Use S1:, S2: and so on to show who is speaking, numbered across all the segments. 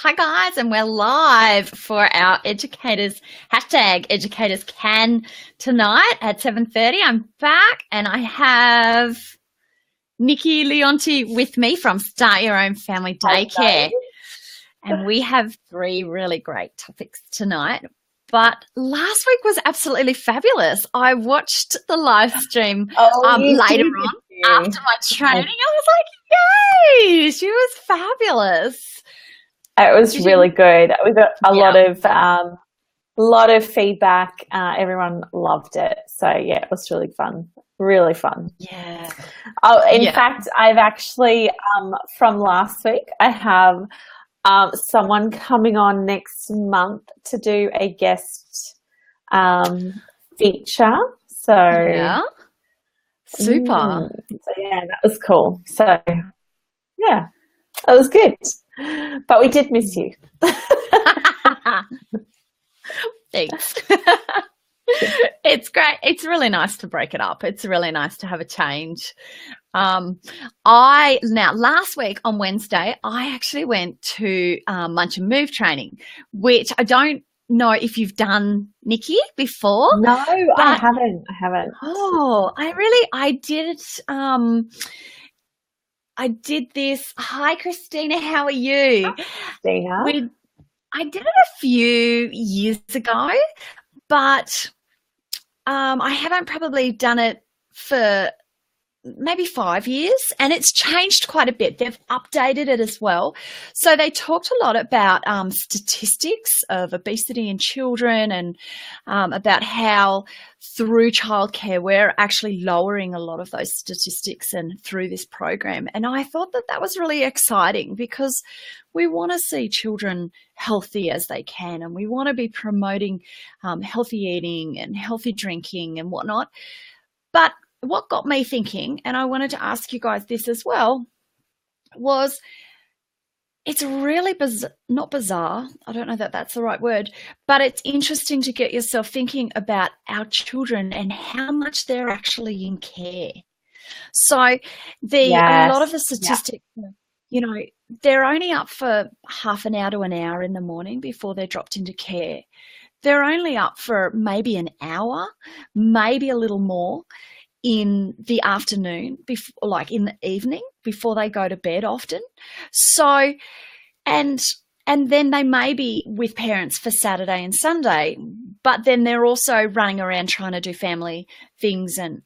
S1: Hi guys, and we're live for our educators #educators can tonight at 7:30. I'm back and I have Nikki Leonti with me from Start Your Own Family Daycare. And we have 3 really great topics tonight. But last week was absolutely fabulous. I watched the live stream later on after my training. I was like, yay! She was fabulous.
S2: It was really good. We got a lot of feedback. Everyone loved it. So yeah, it was really fun. Really fun.
S1: Yeah.
S2: In fact, I've actually from last week, I have someone coming on next month to do a guest feature. So
S1: yeah, super.
S2: So yeah, that was cool. So yeah, it was good. But we did miss you.
S1: Thanks. It's great. It's really nice to break it up. It's really nice to have a change. Last week on Wednesday, I actually went to Munch and Move training, which I don't know if you've done, Nikki, before.
S2: No, I haven't.
S1: Oh, I did this. Hi, Christina. How are you?
S2: Hi, Christina.
S1: I did it a few years ago, but I haven't probably done it for maybe 5 years, and it's changed quite a bit. They've updated it as well. So they talked a lot about statistics of obesity in children and about how through childcare we're actually lowering a lot of those statistics and through this program. And I thought that was really exciting because we want to see children healthy as they can, and we want to be promoting healthy eating and healthy drinking and whatnot. But what got me thinking, and I wanted to ask you guys this as well, was it's really not bizarre. I don't know that that's the right word, but it's interesting to get yourself thinking about our children and how much they're actually in care. So a lot of the statistics, they're only up for half an hour to an hour in the morning before they're dropped into care. They're only up for maybe an hour, maybe a little more in the afternoon, like in the evening before they go to bed often. So, and then they may be with parents for Saturday and Sunday, but then they're also running around trying to do family things and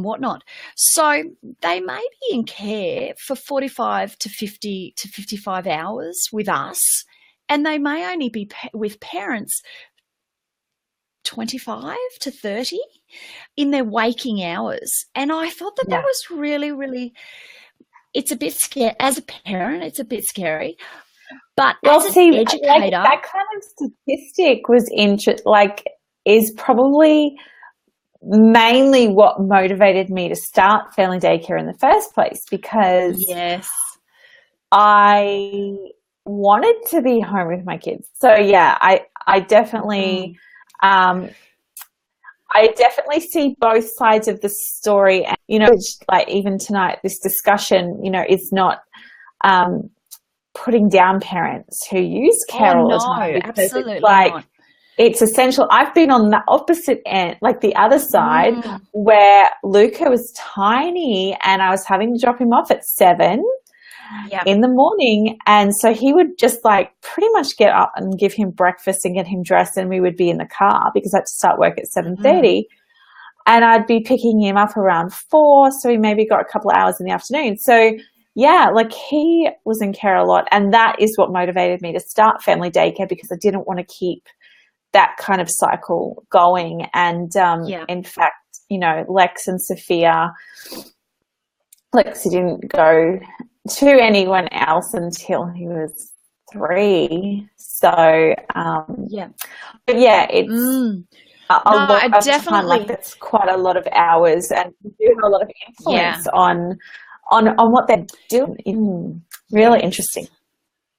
S1: whatnot. So they may be in care for 45 to 50 to 55 hours with us, and they may only be with parents 25 to 30 in their waking hours. And I thought that was really, really, it's a bit scary. As a parent, it's a bit scary. But as an educator,
S2: that kind of statistic was is probably mainly what motivated me to start family daycare in the first place, because I wanted to be home with my kids. So yeah, I definitely I definitely see both sides of the story. And, like even tonight, this discussion, is not putting down parents who use care all the time.
S1: Absolutely
S2: not. It's essential. I've been on the opposite end, like the other side, where Luca was tiny and I was having to drop him off at 7 in the morning. And so he would just pretty much get up and give him breakfast and get him dressed, and we would be in the car because I had to start work at 7:30. And I'd be picking him up around 4, so he maybe got a couple of hours in the afternoon. So yeah, he was in care a lot, and that is what motivated me to start family daycare, because I didn't want to keep that kind of cycle going. And in fact, Lex and Sophia, Lexi didn't go to anyone else until he was 3. So but yeah, it's a lot of time. That's quite a lot of hours, and you do have a lot of influence on what they're doing. Really interesting.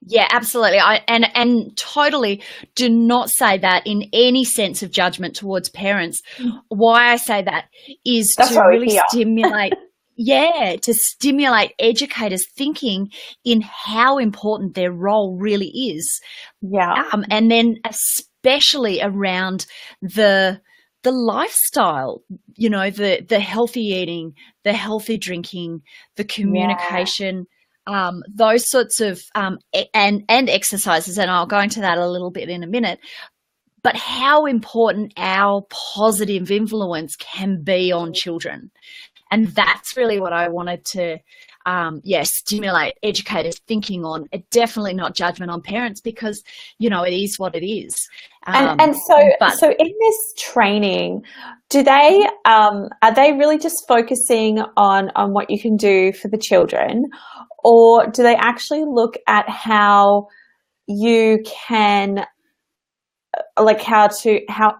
S1: Yeah, absolutely. And totally do not say that in any sense of judgment towards parents. Why I say that is to really stimulate to stimulate educators thinking in how important their role really is.
S2: Yeah.
S1: And then especially around the lifestyle, the healthy eating, the healthy drinking, the communication, those sorts of and exercises, and I'll go into that a little bit in a minute. But how important our positive influence can be on children. And that's really what I wanted to, stimulate educators thinking on. Definitely not judgment on parents, because, it is what it is.
S2: So in this training, do they, are they really just focusing on what you can do for the children, or do they actually look at how you can, like how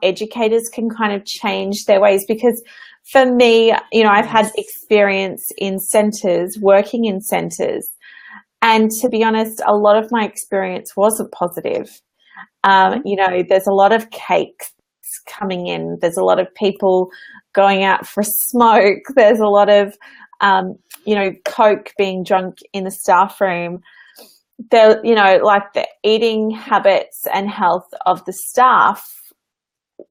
S2: educators can kind of change their ways? Because for me, I've had experience in centres, working in centres, and to be honest, a lot of my experience wasn't positive. There's a lot of cakes coming in. There's a lot of people going out for a smoke. There's a lot of, Coke being drunk in the staff room. Like the eating habits and health of the staff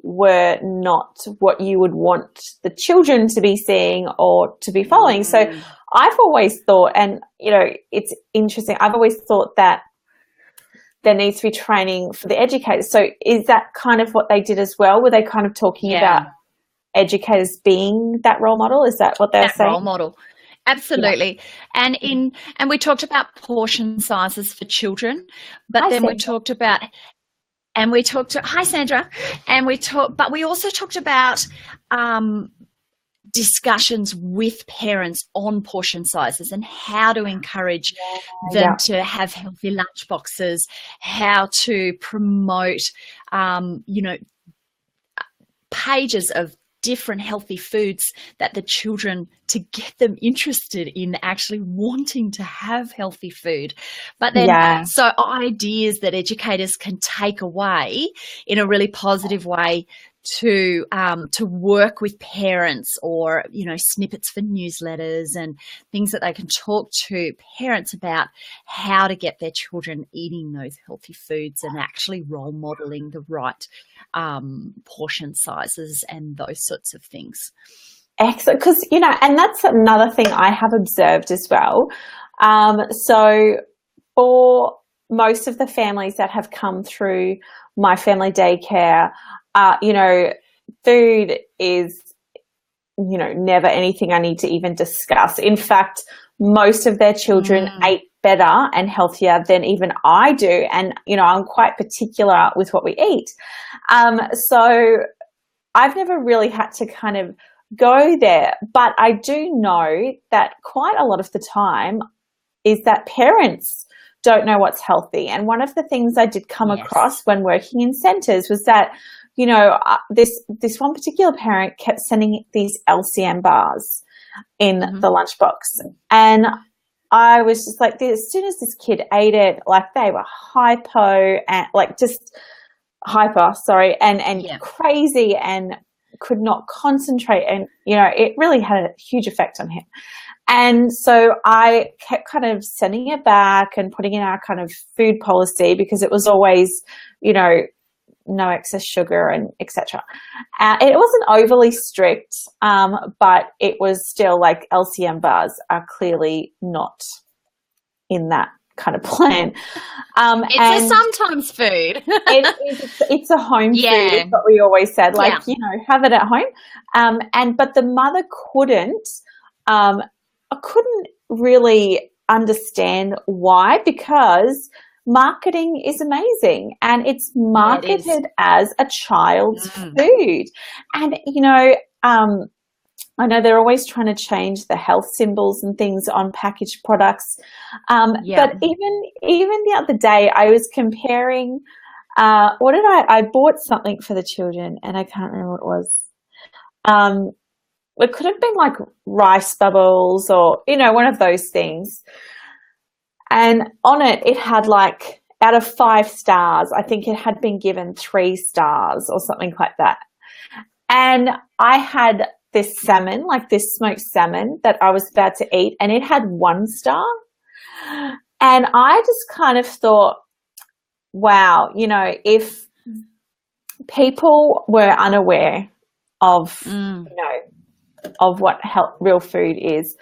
S2: were not what you would want the children to be seeing or to be following. So I've always thought, and it's interesting, I've always thought that there needs to be training for the educators. So is that kind of what they did as well? Were they kind of talking about educators being that role model? Is that what they're saying?
S1: Role model. Absolutely. Yeah. And we talked about portion sizes for children, but then we talked about, hi Sandra, but we also talked about discussions with parents on portion sizes and how to encourage them to have healthy lunch boxes, how to promote, pages of different healthy foods that the children, to get them interested in actually wanting to have healthy food. But then so ideas that educators can take away in a really positive way to work with parents, or snippets for newsletters and things that they can talk to parents about how to get their children eating those healthy foods and actually role modeling the right portion sizes and those sorts of things.
S2: Excellent, because and that's another thing I have observed as well. So for most of the families that have come through my family daycare, food is, never anything I need to even discuss. In fact, most of their children ate better and healthier than even I do. And, I'm quite particular with what we eat. So I've never really had to kind of go there, but I do know that quite a lot of the time is that parents don't know what's healthy. And one of the things I did come across when working in centres was that, this one particular parent kept sending these LCM bars in the lunchbox. And I was just like, as soon as this kid ate it, like they were hyper and crazy and could not concentrate. And, it really had a huge effect on him. And so I kept kind of sending it back and putting in our kind of food policy, because it was always, no excess sugar and etc. It wasn't overly strict, but it was still like LCM bars are clearly not in that kind of plan.
S1: It's a sometimes food.
S2: It's a home food, is what we always said, have it at home. But the mother couldn't really understand why, because marketing is amazing and it's marketed as a child's food. And, I know they're always trying to change the health symbols and things on packaged products. But even the other day I was comparing, I bought something for the children and I can't remember what it was. It could have been like rice bubbles or, one of those things. And on it had like, out of 5 stars, I think it had been given 3 stars or something like that. And I had this salmon, like this smoked salmon that I was about to eat, and it had 1 star. And I just kind of thought, wow, you know, if people were unaware of, you know, of what real food is,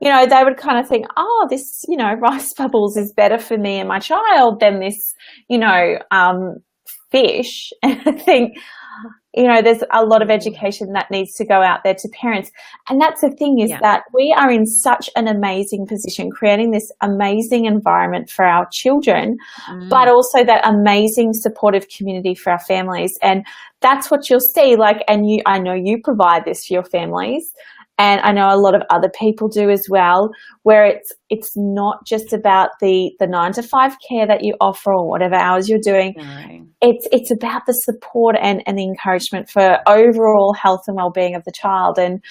S2: you know, they would kind of think, oh, this, you know, rice bubbles is better for me and my child than this, you know, fish. And I think, you know, there's a lot of education that needs to go out there to parents. And that's the thing, is that we are in such an amazing position, creating this amazing environment for our children, but also that amazing supportive community for our families. And that's what you'll see, like, and I know you provide this for your families, and I know a lot of other people do as well, where it's not just about the 9 to 5 care that you offer or whatever hours you're doing.
S1: No.
S2: It's about the support and the encouragement for overall health and well-being of the child. And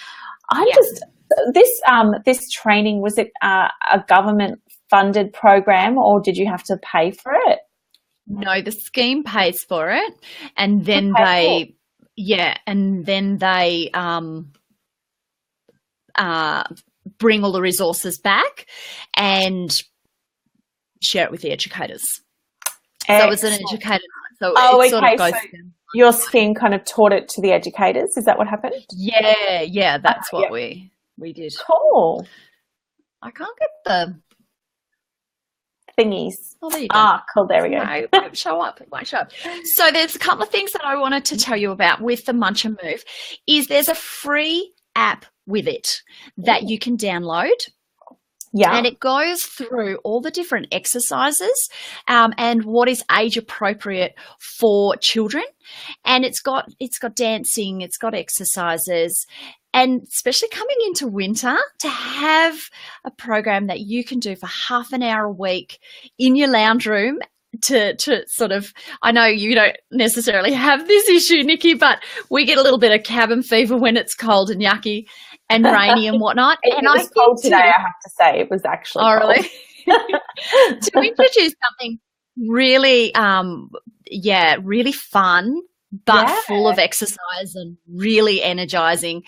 S2: this training, was it a government funded program, or did you have to pay for it?
S1: No, the scheme pays for it, and then they bring all the resources back and share it with the educators. Excellent. So it's an educator. So it sort of goes. So
S2: your scheme kind of taught it to the educators. Is that what happened?
S1: Yeah, that's what we did.
S2: Cool.
S1: I can't get the
S2: thingies.
S1: Oh, there you go.
S2: Cool. There we go.
S1: No, it won't show up. It won't show up. So there's a couple of things that I wanted to tell you about with the Munch and Move. Is there's a free app with it that you can download. Yeah. And it goes through all the different exercises and what is age appropriate for children. And it's got dancing, it's got exercises, and especially coming into winter, to have a program that you can do for half an hour a week in your lounge room to sort of, I know you don't necessarily have this issue, Nikki, but we get a little bit of cabin fever when it's cold and yucky and rainy and whatnot.
S2: It was cold today, I have to say. It was actually cold.
S1: Really? To introduce something really, really fun, but full of exercise and really energizing.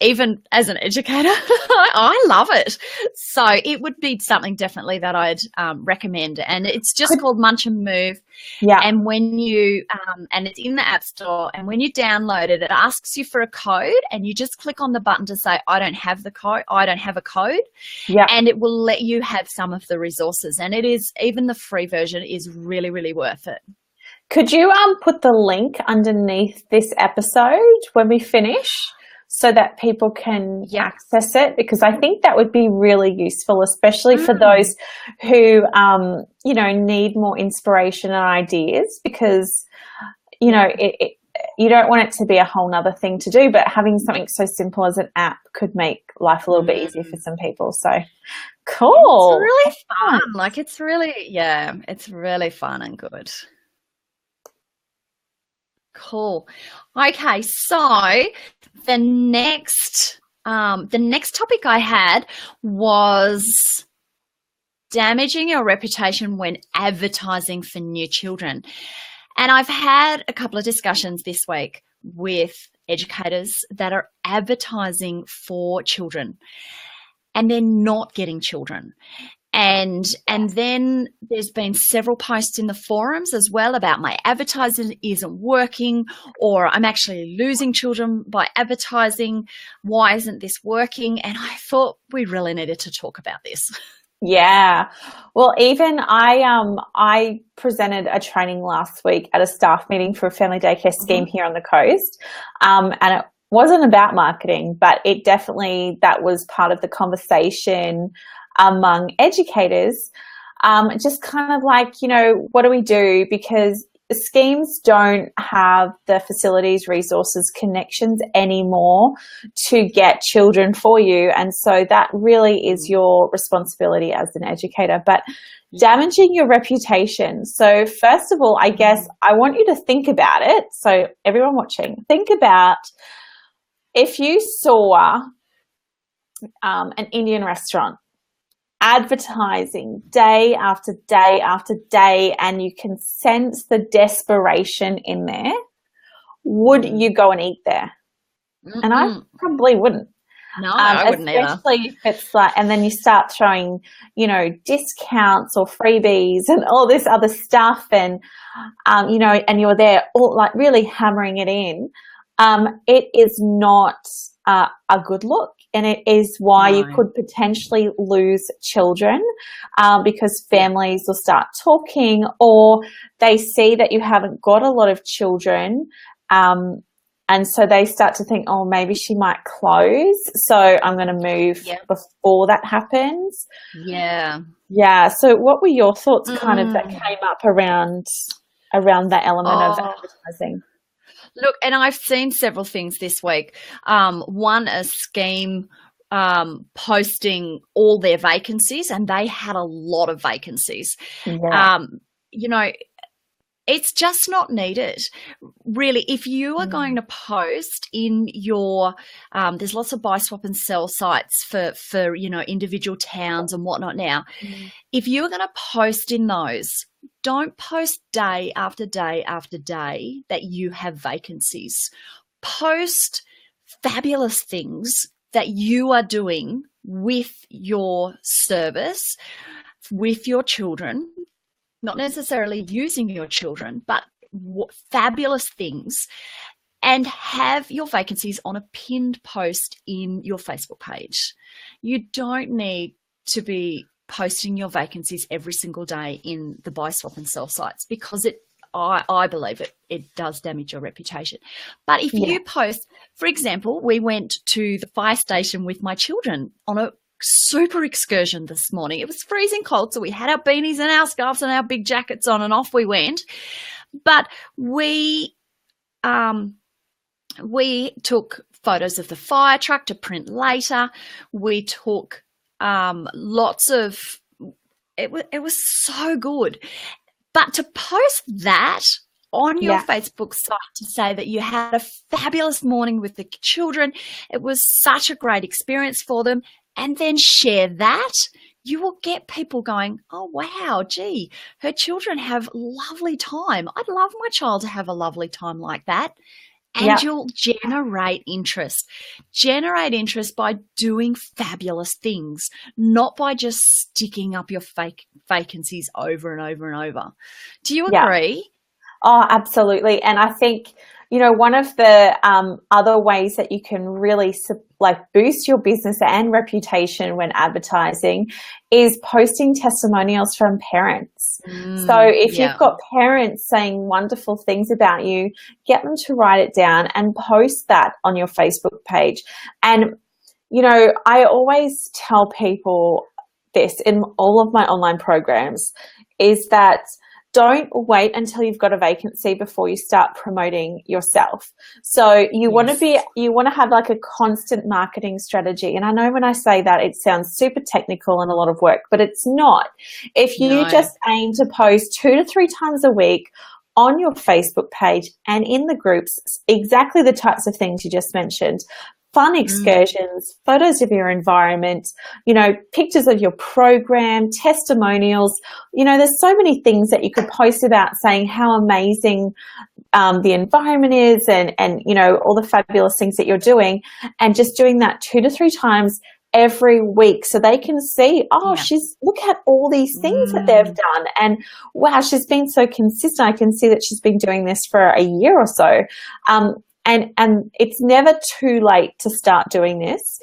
S1: Even as an educator, I love it. So it would be something definitely that I'd recommend. And it's just called Munch and Move. Yeah. And when you, and it's in the App Store, and when you download it, it asks you for a code, and you just click on the button to say, I don't have the code. I don't have a code. Yeah. And it will let you have some of the resources. And it is, even the free version is really, really worth it.
S2: Could you put the link underneath this episode when we finish, so that people can access it? Because I think that would be really useful, especially for those who, need more inspiration and ideas, because, you know, you don't want it to be a whole nother thing to do, but having something so simple as an app could make life a little bit easier for some people. So cool.
S1: It's really fun. Like, it's really fun and good. Cool. Okay, so the next topic I had was damaging your reputation when advertising for new children. And I've had a couple of discussions this week with educators that are advertising for children, and they're not getting children. And then there's been several posts in the forums as well about my advertising isn't working, or I'm actually losing children by advertising. Why isn't this working? And I thought we really needed to talk about this.
S2: Yeah. Well, even I presented a training last week at a staff meeting for a family daycare scheme here on the coast. And it wasn't about marketing, but it definitely, that was part of the conversation among educators, just kind of like, you know, what do we do? Because schemes don't have the facilities, resources, connections anymore to get children for you. And so that really is your responsibility as an educator. But damaging your reputation. So first of all, I guess I want you to think about it. So everyone watching, think about if you saw an Indian restaurant advertising day after day after day, and you can sense the desperation in there, would you go and eat there? And I probably wouldn't.
S1: No, I wouldn't either.
S2: Especially if it's like, and then you start throwing, you know, discounts or freebies and all this other stuff, and you know, and you're there all like really hammering it in. It is not a good look, and it is why you could potentially lose children, because families will start talking, or they see that you haven't got a lot of children. And so they start to think, oh, maybe she might close, so I'm going to move before that happens.
S1: Yeah.
S2: Yeah. So what were your thoughts kind of that came up around that element of advertising?
S1: Look, and I've seen several things this week. One, a scheme posting all their vacancies, and they had a lot of vacancies.
S2: Yeah.
S1: You know, it's just not needed. Really, if you are going to post in your, there's lots of buy, swap and sell sites for you know, individual towns and whatnot now. If you're going to post in those, don't post day after day after day that you have vacancies. Post fabulous things that you are doing with your service, with your children, not necessarily using your children, but fabulous things, and have your vacancies on a pinned post in your Facebook page. You don't need to be posting your vacancies every single day in the buy, swap and sell sites, because I believe it does damage your reputation. But if you post, for example, we went to the fire station with my children on a super excursion this morning. It was freezing cold, so we had our beanies and our scarves and our big jackets on, and off we went. But we took photos of the fire truck to print later. We took lots of it was so good. But to post that on your Facebook site to say that you had a fabulous morning with the children, it was such a great experience for them, and then share that, you will get people going, oh, wow, gee, her children have lovely time. I'd love my child to have a lovely time like that. And you'll generate interest. Generate interest by doing fabulous things, not by just sticking up your fake vacancies over and over and over. Do you agree?
S2: Oh, absolutely. And I think, you know, one of the other ways that you can really boost your business and reputation when advertising is posting testimonials from parents. So if you've got parents saying wonderful things about you, get them to write it down and post that on your Facebook page. And, you know, I always tell people this in all of my online programs, is that don't wait until you've got a vacancy before you start promoting yourself. So you want to have like a constant marketing strategy. And I know when I say that, it sounds super technical and a lot of work, but it's not. If you just aim to post 2 to 3 times a week on your Facebook page and in the groups, exactly the types of things you just mentioned, fun excursions, photos of your environment, you know, pictures of your program, testimonials. You know, there's so many things that you could post about saying how amazing the environment is, and, you know, all the fabulous things that you're doing, and just doing that 2 to 3 times every week, so they can see, look at all these things that they've done, and wow, she's been so consistent. I can see that she's been doing this for a year or so. And it's never too late to start doing this.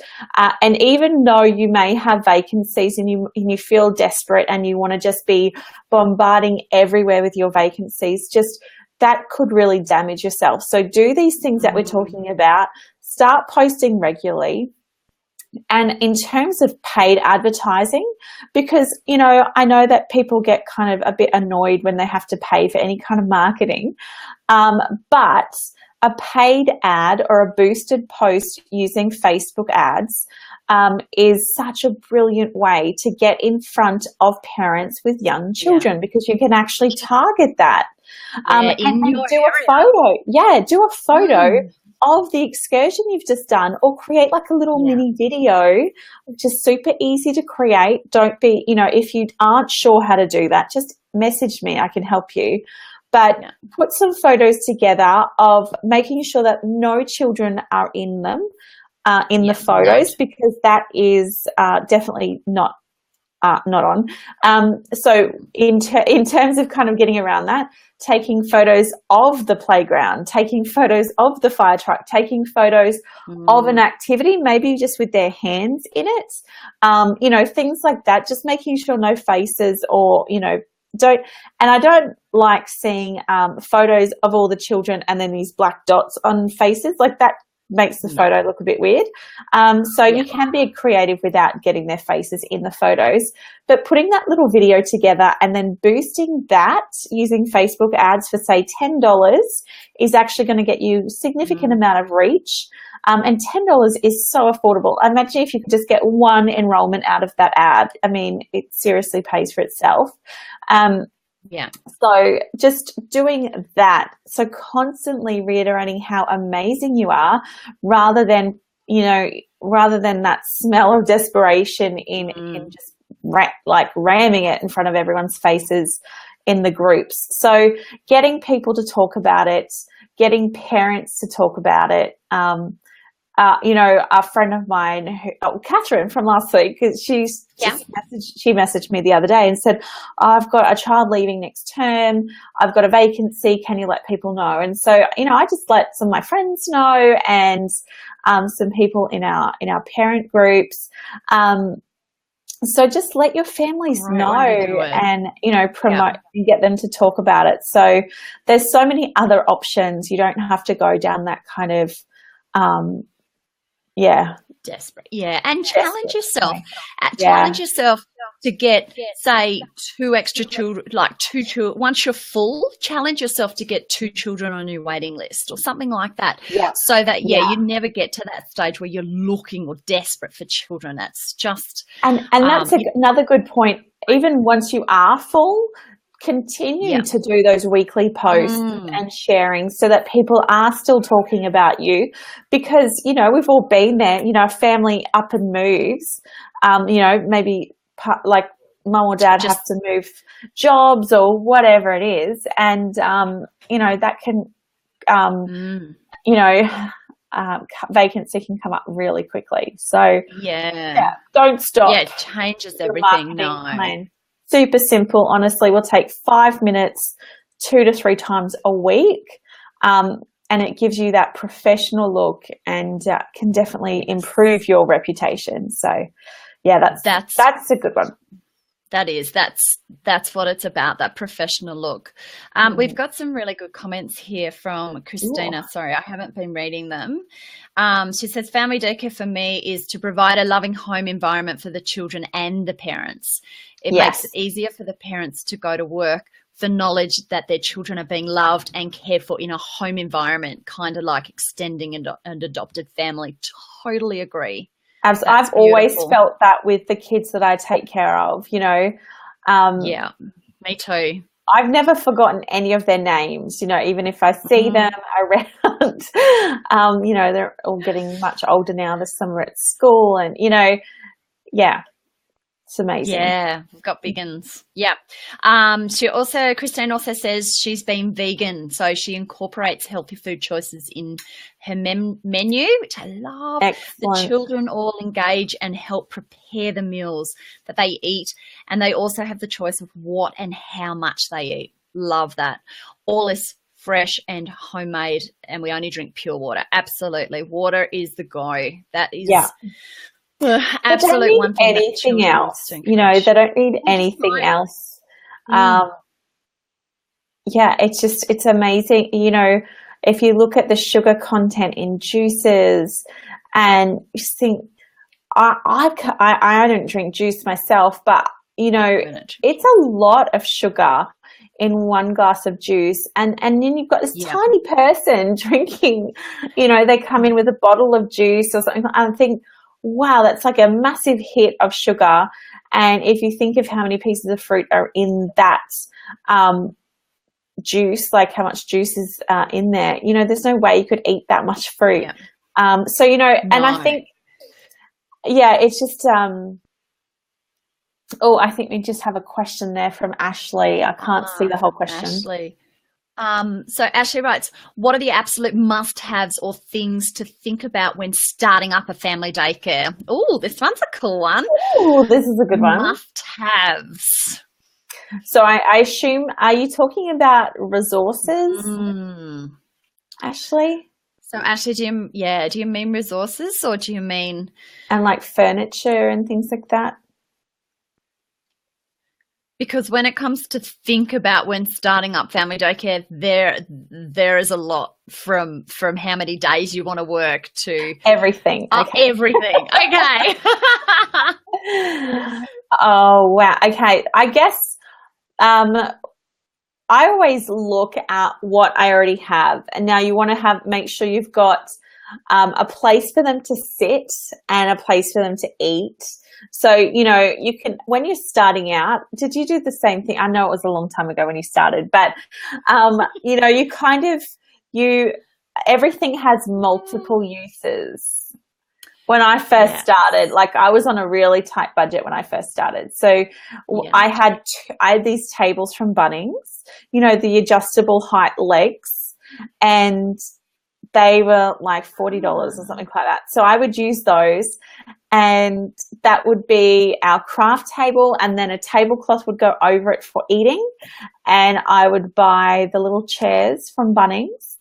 S2: And even though you may have vacancies and you feel desperate and you want to just be bombarding everywhere with your vacancies, just that could really damage yourself. So do these things that we're talking about. Start posting regularly. And in terms of paid advertising, because, you know, I know that people get kind of a bit annoyed when they have to pay for any kind of marketing, but a paid ad or a boosted post using Facebook ads is such a brilliant way to get in front of parents with young children, because you can actually target that. And do a photo. Yeah, do a photo of the excursion you've just done, or create like a little mini video, which is super easy to create. Don't be, you know, if you aren't sure how to do that, just message me. I can help you. but put some photos together of making sure that no children are in them, in the photos, because that is definitely not on. So in terms of kind of getting around that, taking photos of the playground, taking photos of the fire truck, taking photos of an activity, maybe just with their hands in it, you know, things like that, just making sure no faces or, you know, I don't like seeing photos of all the children and then these black dots on faces. Like, that makes the photo look a bit weird. So you can be creative without getting their faces in the photos, but putting that little video together and then boosting that using Facebook ads for, say, $10 is actually going to get you a significant amount of reach. And $10 is so affordable. Imagine if you could just get one enrollment out of that ad. I mean, it seriously pays for itself. So just doing that. So constantly reiterating how amazing you are, rather than that smell of desperation in just ramming it in front of everyone's faces in the groups. So getting people to talk about it, getting parents to talk about it. You know, a friend of mine, Catherine from last week, she messaged me the other day and said, I've got a child leaving next term. I've got a vacancy. Can you let people know? And so, you know, I just let some of my friends know, and some people in our parent groups. So just let your families know, and, you know, promote and get them to talk about it. So there's so many other options. You don't have to go down that kind of,
S1: desperate, and challenge yourself. Challenge yourself to get, say, 2 extra children, like 2 children. Once you're full, challenge yourself to get 2 children on your waiting list or something like that. So that you never get to that stage where you're looking or desperate for children. That's just
S2: and that's another good point. Even once you are full, continue to do those weekly posts and sharing, so that people are still talking about you, because, you know, we've all been there. You know, a family up and moves, you know, maybe like mum or dad have to move jobs or whatever it is, and you know, that can you know, vacancy can come up really quickly. So don't stop.
S1: It changes everything.
S2: Plan. Super simple, honestly. Will take 5 minutes 2 to 3 times a week, and it gives you that professional look, and can definitely improve your reputation. So that's a good one.
S1: That's what it's about, that professional look. We've got some really good comments here from Christina. Sorry, I haven't been reading them. She says, family daycare for me is to provide a loving home environment for the children and the parents. It makes it easier for the parents to go to work, the knowledge that their children are being loved and cared for in a home environment, kind of like extending an adopted family. Totally agree.
S2: I've always felt that with the kids that I take care of, you know.
S1: Me too.
S2: I've never forgotten any of their names, you know, even if I see them around. You know, they're all getting much older now. There's some are at school, and, you know, it's amazing.
S1: Yeah, we've got big uns. Christine also says she's been vegan, so she incorporates healthy food choices in her menu, which I love.
S2: Excellent.
S1: The children all engage and help prepare the meals that they eat, and they also have the choice of what and how much they eat. Love that. All is fresh and homemade, and we only drink pure water. Absolutely. Water is the go. That is absolute one thing.
S2: Anything else, you know, they don't need anything else. It's amazing. You know, if you look at the sugar content in juices, and you think, I don't drink juice myself, but, you know, it's a lot of sugar in one glass of juice, and then you've got this tiny person drinking, you know, they come in with a bottle of juice or something. I think, wow, that's like a massive hit of sugar. And if you think of how many pieces of fruit are in that juice, like how much juice is in there, you know, there's no way you could eat that much fruit. So, you know, and I think, it's just, I think we just have a question there from Ashley. I can't see the whole question.
S1: Ashley. So Ashley writes, what are the absolute must-haves or things to think about when starting up a family daycare? Oh, this one's a cool one.
S2: Oh, this is a good one.
S1: Must-haves.
S2: So I assume, are you talking about resources, Ashley?
S1: So Ashley, do you mean resources, or do you mean
S2: and like furniture and things like that?
S1: Because when it comes to think about when starting up family daycare, there is a lot from how many days you want to work to
S2: everything.
S1: Okay. Everything. Okay.
S2: Oh wow. Okay. I guess I always look at what I already have, and now you want to make sure you've got a place for them to sit and a place for them to eat. So, you know, you can, when you're starting out, did you do the same thing? I know it was a long time ago when you started, but, you know, everything has multiple uses. When I first started, like I was on a really tight budget when I first started. So I had these tables from Bunnings, you know, the adjustable height legs, and they were like $40 or something like that. So I would use those, and that would be our craft table, and then a tablecloth would go over it for eating. And I would buy the little chairs from Bunnings.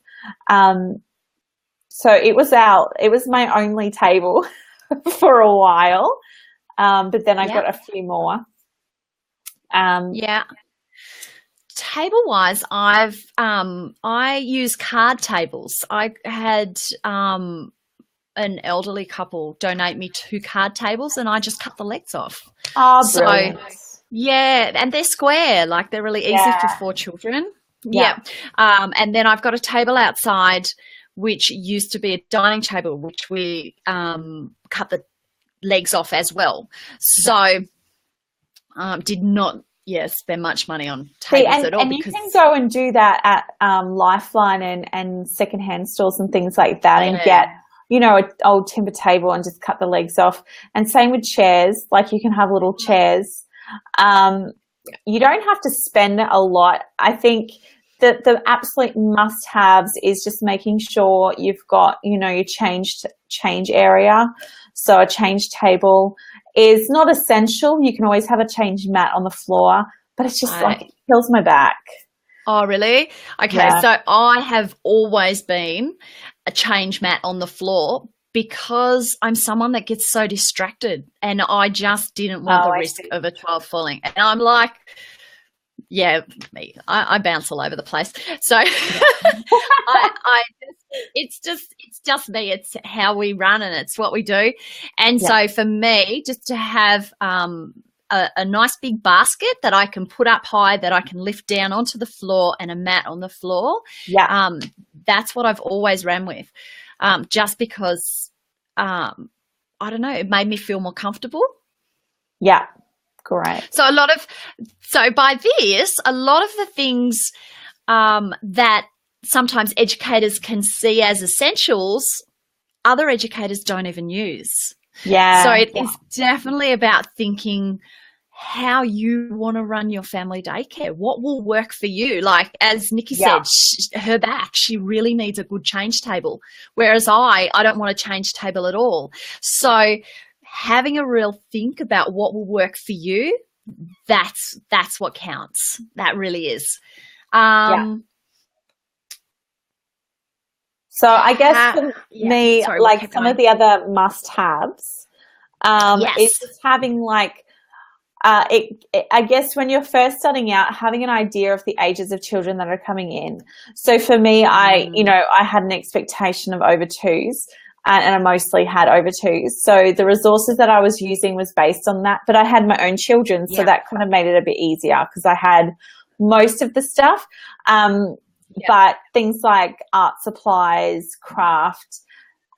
S2: So it was my only table for a while. But then I got a few more.
S1: Table-wise, I use card tables. I had an elderly couple donate me 2 card tables, and I just cut the legs off.
S2: Oh, brilliant.
S1: Yeah, and they're square, like they're really easy for 4 children. Yeah. And then I've got a table outside, which used to be a dining table, which we cut the legs off as well. So did not spend much money on tables at all.
S2: And you can go and do that at Lifeline and secondhand stores and things like that, and get, you know, an old timber table and just cut the legs off. And same with chairs, like you can have little chairs. You don't have to spend a lot. I think that the absolute must-haves is just making sure you've got, you know, your change area. So a change table is not essential. You can always have a change mat on the floor, but it's just like, it kills my back.
S1: Oh, really? Okay, so I have always been a change mat on the floor because I'm someone that gets so distracted, and I just didn't want the risk of a child falling. And I'm like, I bounce all over the place. So it's just me. It's how we run, and it's what we do. And so for me, just to have a nice big basket that I can put up high, that I can lift down onto the floor, and a mat on the floor. That's what I've always ran with. Just because, I don't know, it made me feel more comfortable.
S2: Yeah. Great.
S1: So by this, a lot of the things that sometimes educators can see as essentials, other educators don't even use.
S2: Yeah.
S1: So it is definitely about thinking how you want to run your family daycare. What will work for you? Like, as Nikki said, her back, she really needs a good change table, whereas I don't want a change table at all. So having a real think about what will work for you, that's what counts. That really is.
S2: So I guess for me, like some of the other must-haves is just having like, I guess when you're first starting out, having an idea of the ages of children that are coming in. So for me, I had an expectation of over 2s. And I mostly had over 2s. So the resources that I was using was based on that. But I had my own children, so that kind of made it a bit easier because I had most of the stuff. But things like art supplies, craft,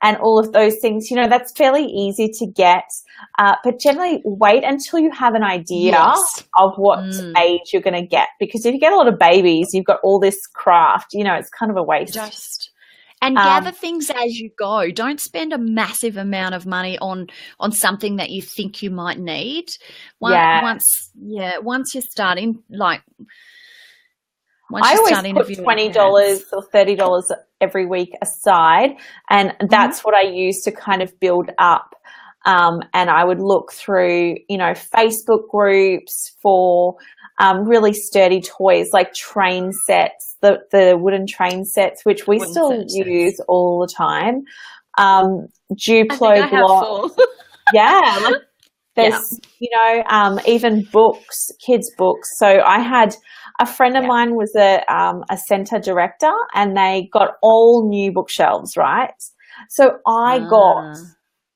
S2: and all of those things, you know, that's fairly easy to get. But generally wait until you have an idea of what age you're going to get. Because if you get a lot of babies, you've got all this craft, you know, it's kind of a waste.
S1: And gather things as you go. Don't spend a massive amount of money on something that you think you might need. Once you're starting, like, Once
S2: I
S1: you
S2: always
S1: start
S2: put
S1: interviewing
S2: $20
S1: parents.
S2: or $30 every week aside, and that's what I use to kind of build up. And I would look through, you know, Facebook groups for really sturdy toys like train sets, the wooden train sets, which we
S1: Wooden
S2: still
S1: sets.
S2: use all the time.
S1: I think I
S2: Duplo
S1: have
S2: block.
S1: 4.
S2: Yeah, like
S1: Yeah.
S2: there's, you know, even books, kids' books. So I had a friend of mine was a centre director, and they got all new bookshelves, right? So I got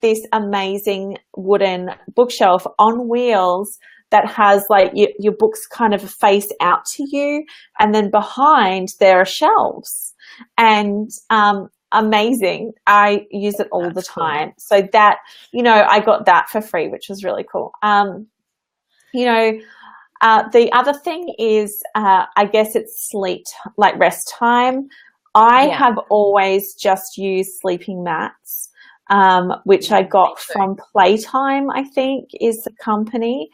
S2: this amazing wooden bookshelf on wheels that has like your books kind of face out to you, and then behind there are shelves. And amazing. I use it all the time. Cool. So that, you know, I got that for free, which was really cool. You know, the other thing is, I guess it's sleep, like rest time. I have always just used sleeping mats, which I got from Playtime, I think is the company.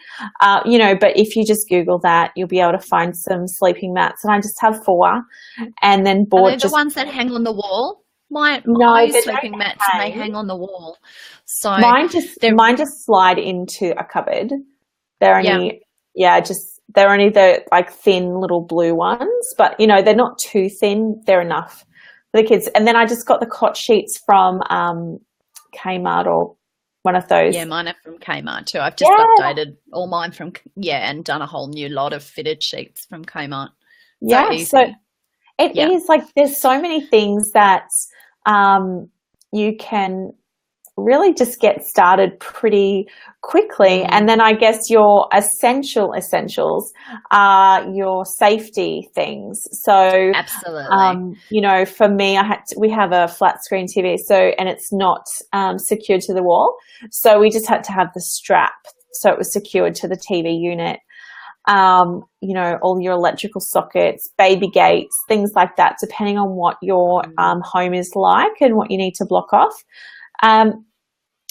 S2: You know, but if you just Google that, you'll be able to find some sleeping mats. And I just have 4, and then bought
S1: Are they the ones that hang on the wall? I use sleeping mats and they hang on the wall. So
S2: mine just slide into a cupboard. They're only they're only the like thin little blue ones, but you know, they're not too thin. They're enough for the kids. And then I just got the cot sheets from Kmart or one of those.
S1: Yeah, mine are from Kmart too. I've just updated all mine from and done a whole new lot of fitted sheets from Kmart.
S2: So it is like there's so many things that you can really just get started pretty quickly. And then I guess your essentials are your safety things. So
S1: absolutely,
S2: you know, for me, we have a flat screen TV, and it's not secured to the wall. So we just had to have the strap, so it was secured to the TV unit. You know, all your electrical sockets, baby gates, things like that, depending on what your home is like and what you need to block off.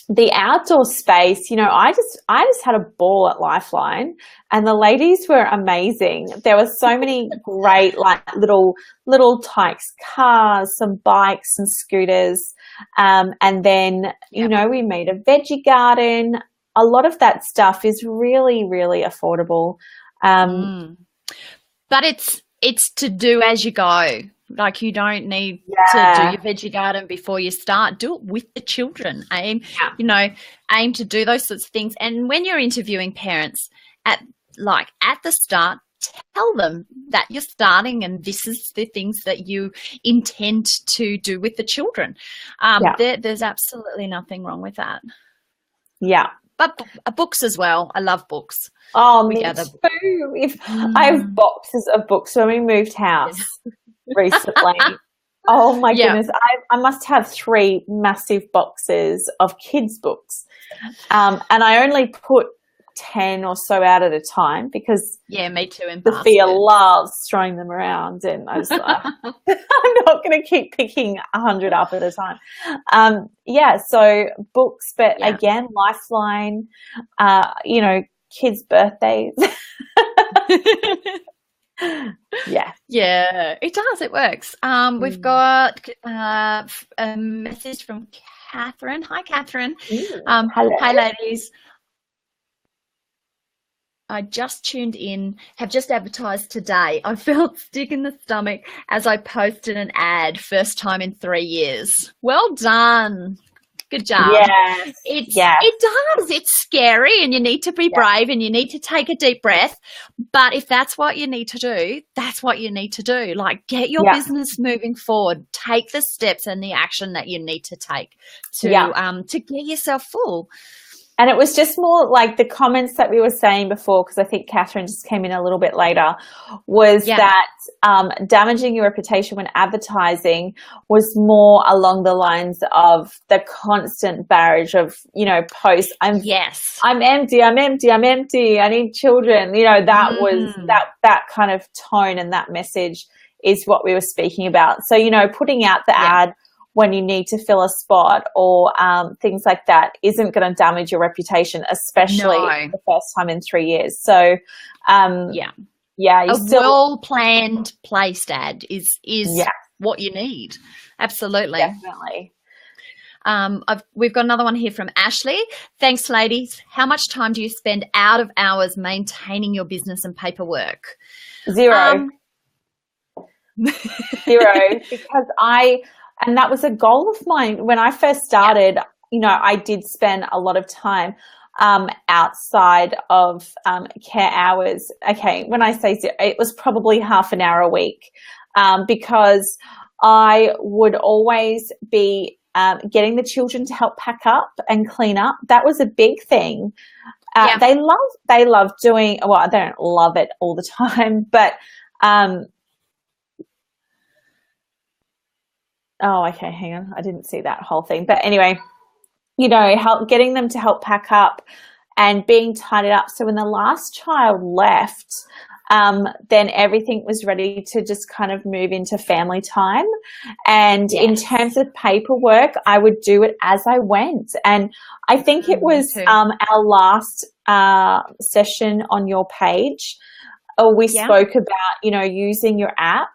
S2: The outdoor space, you know, I just had a ball at Lifeline, and the ladies were amazing. There were so many great, like little Tykes cars, some bikes and scooters. And then, you know, we made a veggie garden. A lot of that stuff is really, really affordable.
S1: But it's to do as you go. Like you don't need to do your veggie garden before you start. Do it with the children. Aim to do those sorts of things. And when you're interviewing parents at the start, tell them that you're starting and this is the things that you intend to do with the children. There's absolutely nothing wrong with that.
S2: Yeah.
S1: But books as well. I love books.
S2: Oh, me too. I have boxes of books when we moved house recently. Oh my goodness. I must have 3 massive boxes of kids' books. And I only put 10 or so out at a time because
S1: me too.
S2: Sophia loves throwing them around, and I was like, I'm not going to keep picking 100 up at a time. So books, but again, Lifeline, you know, kids' birthdays.
S1: It does. It works. We've got a message from Catherine. Hi, Catherine.
S2: Hello.
S1: Hi, ladies. I just tuned in, have just advertised today. I felt sick in the stomach as I posted an ad, first time in 3 years. Well done. Good job.
S2: Yes.
S1: It does. It's scary and you need to be brave and you need to take a deep breath. But if that's what you need to do, that's what you need to do. Like get your business moving forward. Take the steps and the action that you need to take to get yourself full.
S2: And it was just more like the comments that we were saying before, because I think Catherine just came in a little bit later, was that damaging your reputation when advertising was more along the lines of the constant barrage of, you know, posts. I'm empty, I need children. You know, that was that kind of tone and that message is what we were speaking about. So, you know, putting out the ad when you need to fill a spot or things like that isn't going to damage your reputation, especially the first time in 3 years. So, Yeah,
S1: a well-planned placed ad is
S2: yeah,
S1: what you need. Absolutely.
S2: definitely.
S1: We've got another one here from Ashley. Thanks, ladies. How much time do you spend out of hours maintaining your business and paperwork?
S2: Zero. Zero, because and that was a goal of mine when I first started. You know, I did spend a lot of time outside of care hours. Okay, when I say zero, it was probably half an hour a week, because I would always be getting the children to help pack up and clean up. That was a big thing. They love doing, well, they don't love it all the time, but oh, okay, hang on. I didn't see that whole thing. But anyway, you know, getting them to help pack up and being tidied up. So when the last child left, then everything was ready to just kind of move into family time. And in terms of paperwork, I would do it as I went. And I think it was our last session on your page, we spoke about, you know, using your app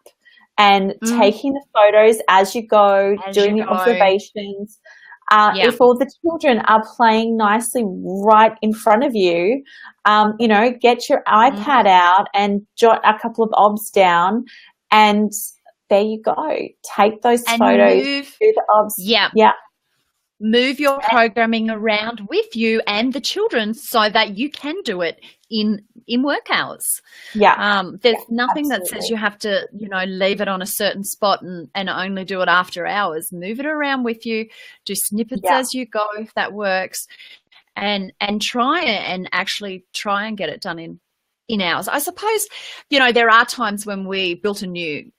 S2: and taking the photos as you go, doing the observations. If all the children are playing nicely right in front of you, you know, get your iPad out and jot a couple of obs down, and there you go. Take those photos, do the obs. Yeah.
S1: Move your programming around with you and the children so that you can do it in work hours. There's nothing that says you have to, you know, leave it on a certain spot and only do it after hours. Move it around with you. Do snippets as you go if that works, and try and get it done in hours. I suppose, you know, there are times when we built a new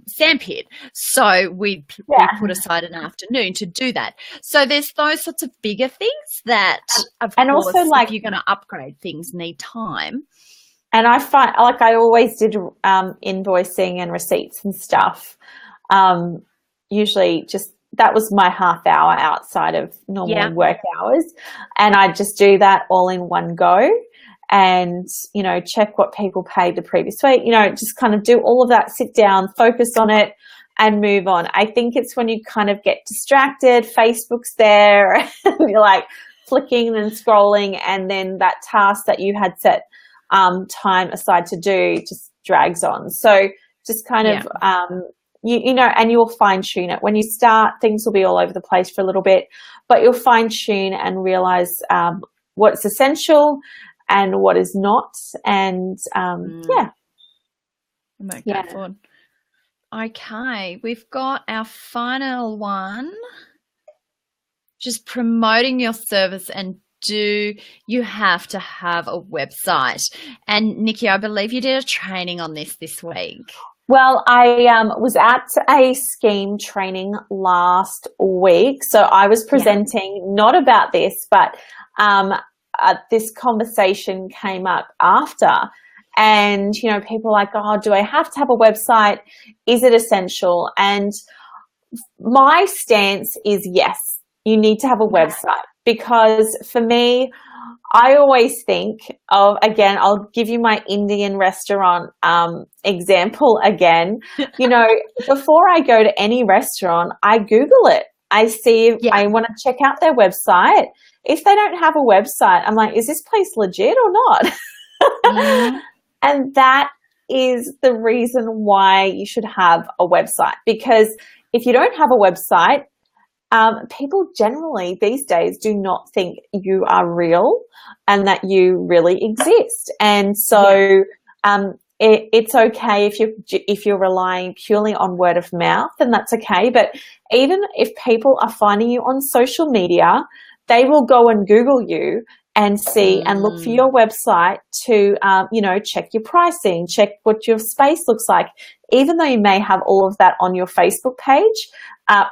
S1: sandpit, so we put aside an afternoon to do that. So there's those sorts of bigger things that, of course, also, like, if you're going to upgrade things, need time.
S2: And I find, like, I always did invoicing and receipts and stuff. Usually just that was my half hour outside of normal work hours, and I just do that all in one go. And, you know, check what people paid the previous week, you know, just kind of do all of that, sit down, focus on it and move on. I think it's when you kind of get distracted, Facebook's there, and you're like flicking and scrolling, and then that task that you had set time aside to do just drags on. So just kind of, you know, and you'll fine tune it. When you start, things will be all over the place for a little bit, but you'll fine tune and realize what's essential and what is not, and
S1: Okay, we've got our final one. Just promoting your service, and you have to have a website. And Nikki, I believe you did a training on this week.
S2: Well, I was at a scheme training last week, so I was presenting not about this, but this conversation came up after, and, you know, people are like, oh, do I have to have a website? Is it essential? And my stance is yes, you need to have a website, because for me, I always think of, again, I'll give you my Indian restaurant example again. You know, before I go to any restaurant, I Google it. I see if I want to check out their website. If they don't have a website, I'm like, is this place legit or not? And that is the reason why you should have a website, because if you don't have a website, people generally these days do not think you are real and that you really exist. And so it's okay if you're relying purely on word of mouth, then that's okay. But even if people are finding you on social media, they will go and Google you and see and look for your website to, you know, check your pricing, check what your space looks like. Even though you may have all of that on your Facebook page,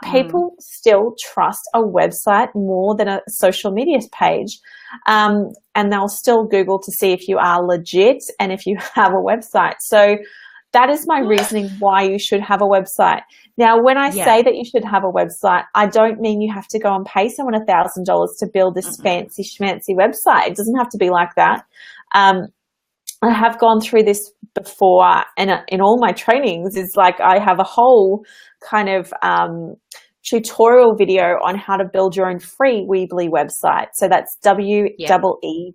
S2: people still trust a website more than a social media page. And they'll still Google to see if you are legit and if you have a website. So that is my reasoning why you should have a website. Now, when I say that you should have a website, I don't mean you have to go and pay someone $1,000 to build this fancy schmancy website. It doesn't have to be like that. I have gone through this before, and in all my trainings is like I have a whole kind of tutorial video on how to build your own free Weebly website. So that's weebly.com,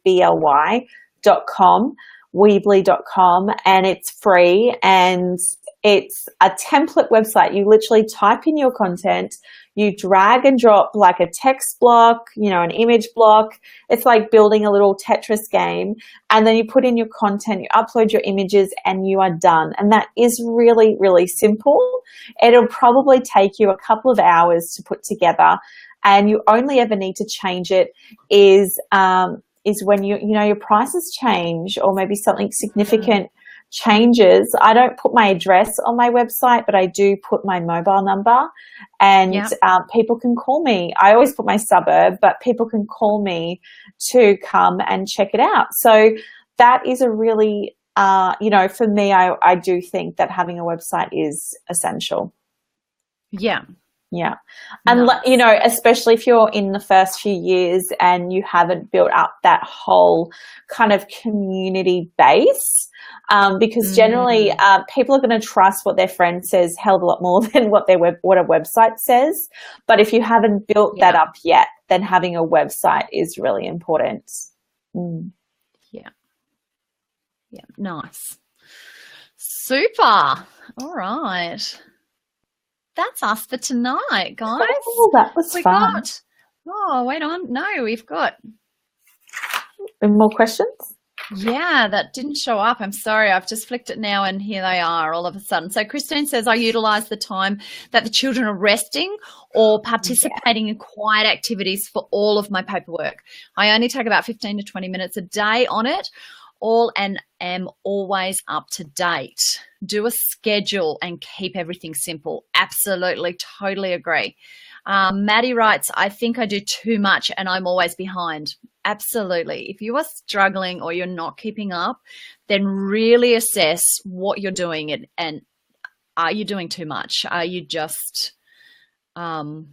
S2: weebly.com, and it's free, and it's a template website. You literally type in your content, you drag and drop like a text block, an image block. It's like building a little Tetris game, and then you put in your content, you upload your images, and you are done. And that is really, really simple. It'll probably take you a couple of hours to put together, and you only ever need to change it is when your prices change, or maybe something significant changes. I don't put my address on my website, but I do put my mobile number, and people can call me. I always put my suburb, but people can call me to come and check it out. So that is a really, for me, I do think that having a website is essential.
S1: Yeah.
S2: Yeah. And, especially if you're in the first few years and you haven't built up that whole kind of community base, because generally people are going to trust what their friend says hell of a lot more than what a website says. But if you haven't built that up yet, then having a website is really important.
S1: Yeah. Yeah. Nice. Super. All right. That's us for tonight, guys.
S2: Oh, that was fun.
S1: Wait on. No, we've got
S2: more questions.
S1: Yeah, that didn't show up. I'm sorry. I've just flicked it now, and here they are all of a sudden. So Christine says, I utilize the time that the children are resting or participating in quiet activities for all of my paperwork. I only take about 15 to 20 minutes a day on it, and am always up to date. Do a schedule and keep everything simple. Absolutely, totally agree. Maddie writes, I think I do too much and I'm always behind. Absolutely. If you are struggling or you're not keeping up, then really assess what you're doing and are you doing too much? Are you just, really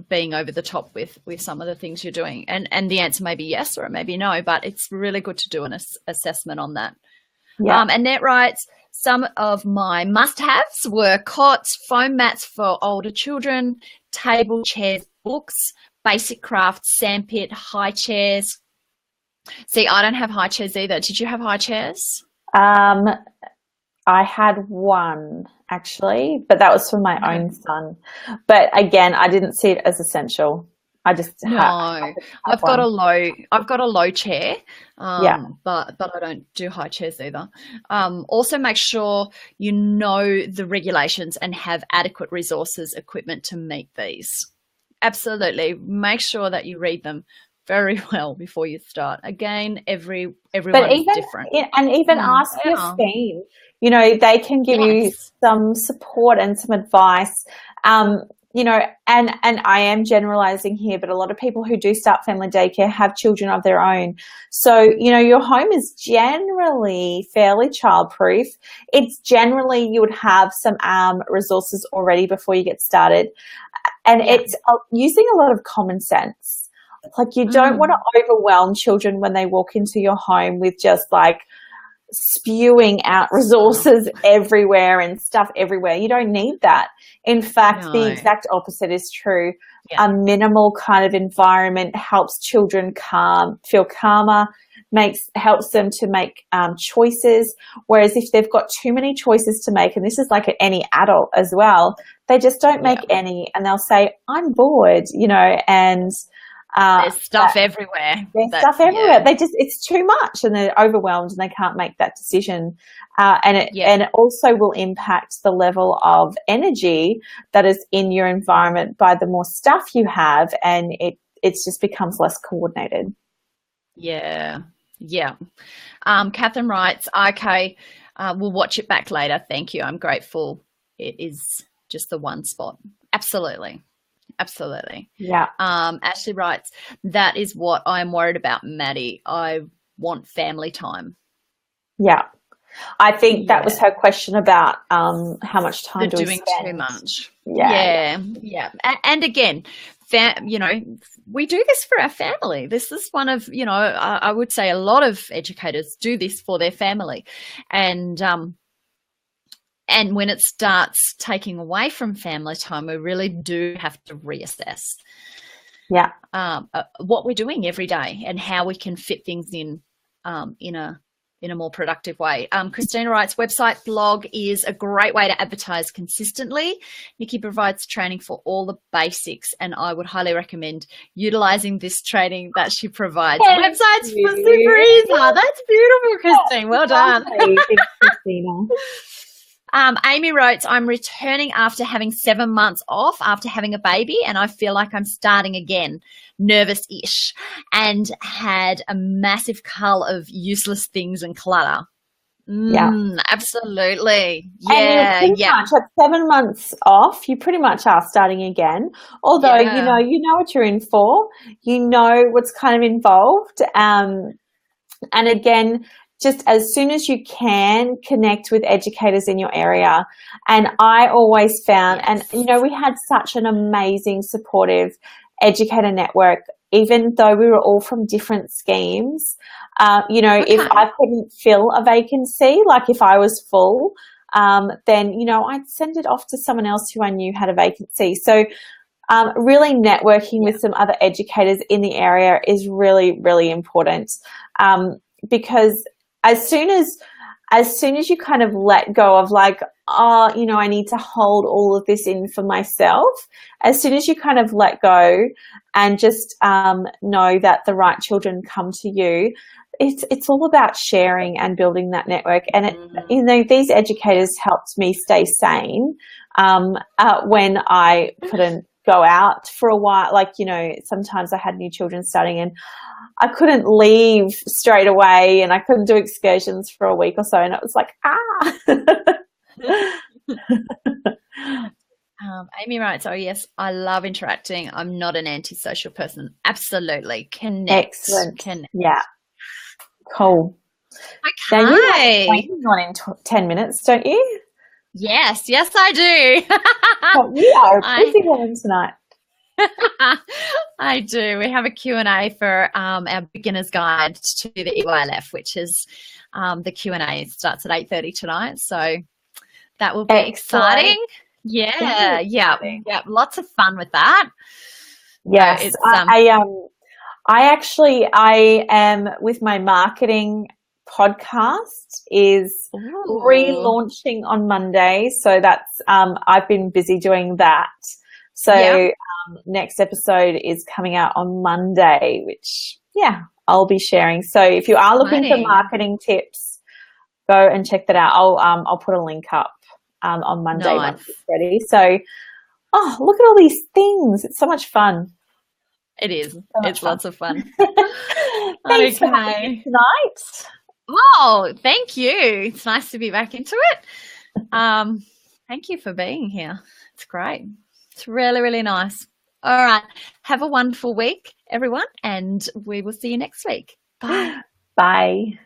S1: being over the top with some of the things you're doing? And the answer may be yes, or it may be no, but it's really good to do an assessment on that. Yeah. Annette writes, some of my must-haves were cots, foam mats for older children, table, chairs, books, basic crafts, sandpit, high chairs. See, I don't have high chairs either. Did you have high chairs?
S2: I had one actually, but that was for my own son. But again, I didn't see it as essential. I just
S1: I've got a low chair, but I don't do high chairs either. Also, make sure you know the regulations and have adequate resources, equipment to meet these. Absolutely, make sure that you read them very well before you start. Again, everyone is different,
S2: and even ask your team. They can give you some support and some advice. And I am generalizing here, but a lot of people who do start family daycare have children of their own. So, your home is generally fairly childproof. It's generally, you would have some resources already before you get started. And it's using a lot of common sense. Like, you don't want to overwhelm children when they walk into your home with just like spewing out resources everywhere and stuff everywhere. You don't need that. In fact, the exact opposite is true. A minimal kind of environment helps children feel calmer, helps them to make choices. Whereas if they've got too many choices to make, and this is like any adult as well, they just don't make any, and they'll say, I'm bored, and
S1: there's stuff everywhere.
S2: It's too much, and they're overwhelmed and they can't make that decision. And it also will impact the level of energy that is in your environment by the more stuff you have, and it just becomes less coordinated.
S1: Yeah. Catherine writes, okay, we'll watch it back later. Thank you. I'm grateful. It is just the one spot. Absolutely. Yeah. Ashley writes, that is what I'm worried about, Maddie. I want family time. Yeah.
S2: I think that was her question about how much time do we spend.
S1: Doing too much. Yeah. And again, we do this for our family. This is one of, I would say a lot of educators do this for their family. And when it starts taking away from family time, we really do have to reassess what we're doing every day and how we can fit things in a more productive way. Christina writes, website blog is a great way to advertise consistently. Nikki provides training for all the basics, and I would highly recommend utilizing this training that she provides. Websites for super easy. That's beautiful, Christine. Well done.
S2: Thanks, Christina.
S1: Amy wrote, I'm returning after having 7 months off after having a baby, and I feel like I'm starting again, nervous-ish, and had a massive cull of useless things and clutter. Absolutely. Yeah.
S2: And much at 7 months off, you pretty much are starting again. Although, you know what you're in for. You know what's kind of involved. And again, just as soon as you can, connect with educators in your area. And I always found, and we had such an amazing, supportive educator network, even though we were all from different schemes. If I couldn't fill a vacancy, like if I was full, then, I'd send it off to someone else who I knew had a vacancy. So really networking with some other educators in the area is really, really important, because as soon as you kind of let go of like, I need to hold all of this in for myself, as soon as you kind of let go and just know that the right children come to you, it's all about sharing and building that network. And these educators helped me stay sane when I couldn't go out for a while. Like, sometimes I had new children starting and I couldn't leave straight away, and I couldn't do excursions for a week or so, and it was like,
S1: Amy writes, oh yes, I love interacting. I'm not an antisocial person. Absolutely. Connect.
S2: Excellent.
S1: Connect.
S2: Yeah. Cool.
S1: Okay.
S2: Now you have on in 10 minutes, don't you?
S1: Yes, I do.
S2: Well, you are a busy woman tonight.
S1: I do. We have a Q&A for our beginner's guide to the EYLF, which is the Q&A starts at 8:30 tonight. So that will be exciting. Yeah. Lots of fun with that.
S2: Yes. I am with my marketing podcast is relaunching on Monday. So that's, I've been busy doing that. So next episode is coming out on Monday, which, I'll be sharing. So if you are looking for marketing tips, go and check that out. I'll put a link up on Monday once it's ready. So, look at all these things. It's so much fun.
S1: It is. It's lots of fun.
S2: Thanks for having me tonight.
S1: Oh, thank you. It's nice to be back into it. Thank you for being here. It's great. It's really, really nice. All right. Have a wonderful week, everyone, and we will see you next week. Bye.
S2: Bye.